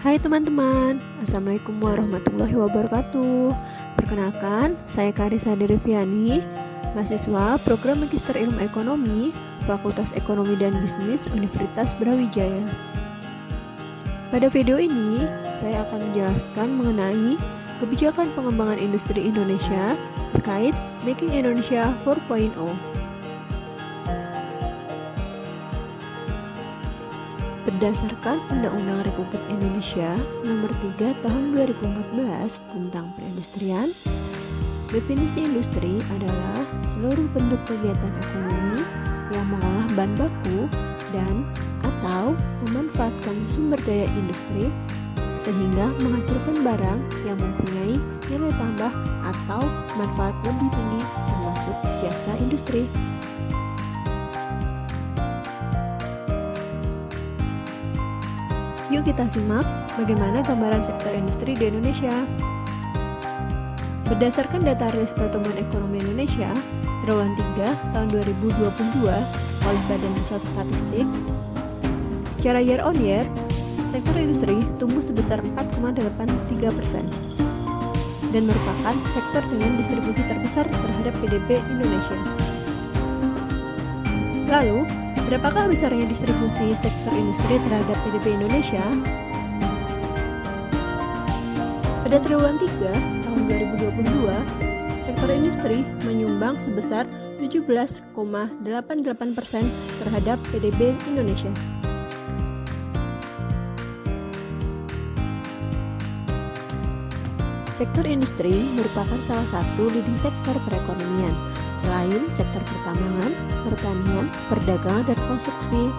Hai teman-teman, Assalamualaikum warahmatullahi wabarakatuh. Perkenalkan, saya Karissa Deriviani, mahasiswa Program Magister Ilmu Ekonomi, Fakultas Ekonomi dan Bisnis Universitas Brawijaya. Pada video ini, saya akan menjelaskan mengenai kebijakan pengembangan industri Indonesia terkait Making Indonesia 4.0. Berdasarkan Undang-Undang Republik Indonesia Nomor 3 Tahun 2014 tentang perindustrian, definisi industri adalah seluruh bentuk kegiatan ekonomi yang mengolah bahan baku dan atau memanfaatkan sumber daya industri sehingga menghasilkan barang yang mempunyai nilai tambah atau manfaat lebih tinggi, termasuk jasa industri. Yuk kita simak bagaimana gambaran sektor industri di Indonesia. Berdasarkan data rilis pertumbuhan ekonomi Indonesia triwulan 3 tahun 2022 oleh Badan Pusat Statistik, secara year on year, sektor industri tumbuh sebesar 4,83% dan merupakan sektor dengan distribusi terbesar terhadap PDB Indonesia. Lalu, berapakah besarnya distribusi sektor industri terhadap PDB Indonesia? Pada triwulan 3 tahun 2022, sektor industri menyumbang sebesar 17,88% terhadap PDB Indonesia. Sektor industri merupakan salah satu leading sektor perekonomian selain sektor pertambangan, pertanian, perdagangan, dan konstruksi.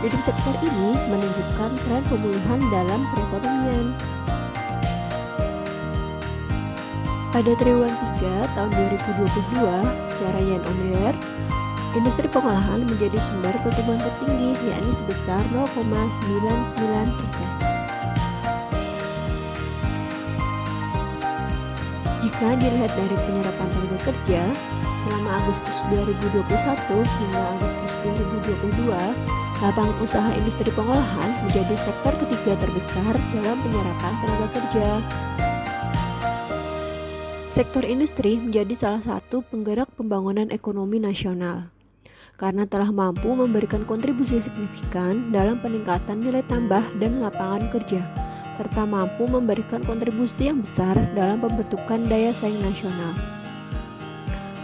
Leading sektor ini menunjukkan tren pemulihan dalam perekonomian. Pada triwulan 3 tahun 2022, secara year on year, industri pengolahan menjadi sumber pertumbuhan tertinggi, yakni sebesar 0,99%. Jika dilihat dari penyerapan tenaga kerja, selama Agustus 2021 hingga Agustus 2022, lapangan usaha industri pengolahan menjadi sektor ketiga terbesar dalam penyerapan tenaga kerja. Sektor industri menjadi salah satu penggerak pembangunan ekonomi nasional karena telah mampu memberikan kontribusi signifikan dalam peningkatan nilai tambah dan lapangan kerja, serta mampu memberikan kontribusi yang besar dalam pembentukan daya saing nasional.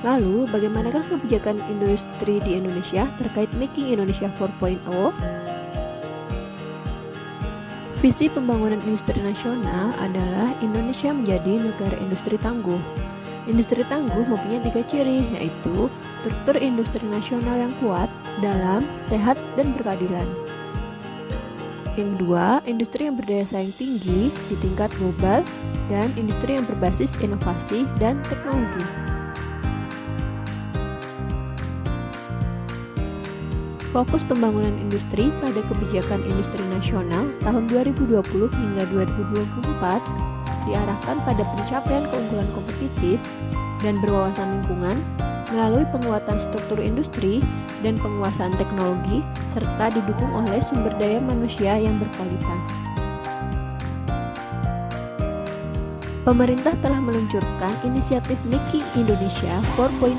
Lalu, bagaimanakah kebijakan industri di Indonesia terkait Making Indonesia 4.0? Visi pembangunan industri nasional adalah Indonesia menjadi negara industri tangguh. Industri tangguh mempunyai 3 ciri, yaitu struktur industri nasional yang kuat, dalam, sehat, dan berkeadilan. Yang kedua, industri yang berdaya saing tinggi di tingkat global, dan industri yang berbasis inovasi dan teknologi. Fokus pembangunan industri pada kebijakan industri nasional tahun 2020 hingga 2024 diarahkan pada pencapaian keunggulan kompetitif dan berwawasan lingkungan melalui penguatan struktur industri dan penguasaan teknologi serta didukung oleh sumber daya manusia yang berkualitas. Pemerintah telah meluncurkan inisiatif Making Indonesia 4.0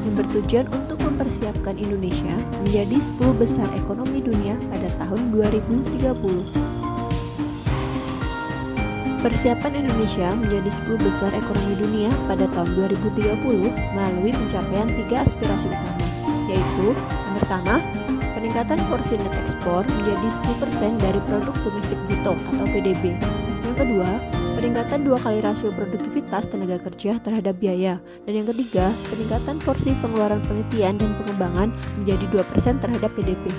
yang bertujuan untuk mempersiapkan Indonesia menjadi 10 besar ekonomi dunia pada tahun 2030. Persiapan Indonesia menjadi 10 besar ekonomi dunia pada tahun 2030 melalui pencapaian 3 aspirasi utama, yaitu yang pertama, peningkatan porsi net ekspor menjadi 10% dari produk domestik bruto atau PDB. Yang kedua, peningkatan 2 kali rasio produktivitas tenaga kerja terhadap biaya. Dan yang ketiga, peningkatan porsi pengeluaran penelitian dan pengembangan menjadi 2% terhadap PDB.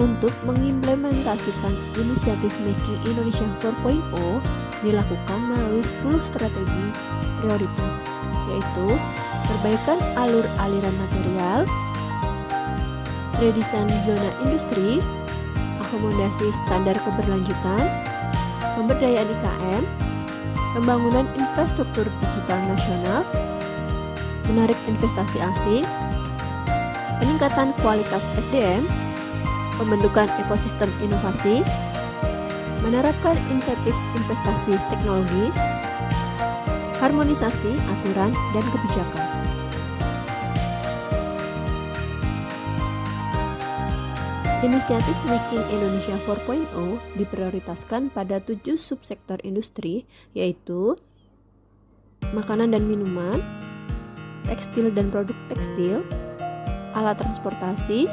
Untuk mengimplementasikan inisiatif Making Indonesia 4.0 dilakukan melalui 10 strategi prioritas, yaitu perbaikan alur aliran material, redesign zona industri, akomodasi standar keberlanjutan, pemberdayaan IKM, pembangunan infrastruktur digital nasional, menarik investasi asing, peningkatan kualitas SDM, pembentukan ekosistem inovasi, menerapkan insentif investasi teknologi, harmonisasi aturan dan kebijakan. Inisiatif Making Indonesia 4.0 diprioritaskan pada 7 subsektor industri, yaitu makanan dan minuman, tekstil dan produk tekstil, alat transportasi,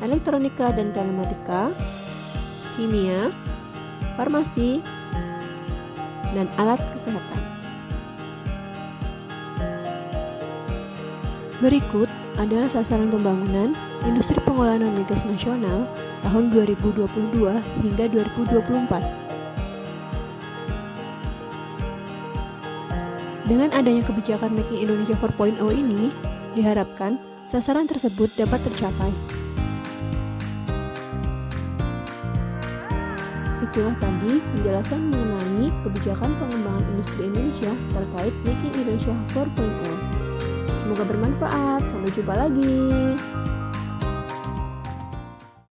elektronika dan telematika, kimia, farmasi, dan alat kesehatan. Berikut adalah sasaran pembangunan industri pengolahan non-migas nasional tahun 2022 hingga 2024. Dengan adanya kebijakan Making Indonesia 4.0 ini, diharapkan sasaran tersebut dapat tercapai. Itulah tadi penjelasan mengenai kebijakan pengembangan industri Indonesia terkait Making Indonesia 4.0. Semoga bermanfaat. Sampai jumpa lagi.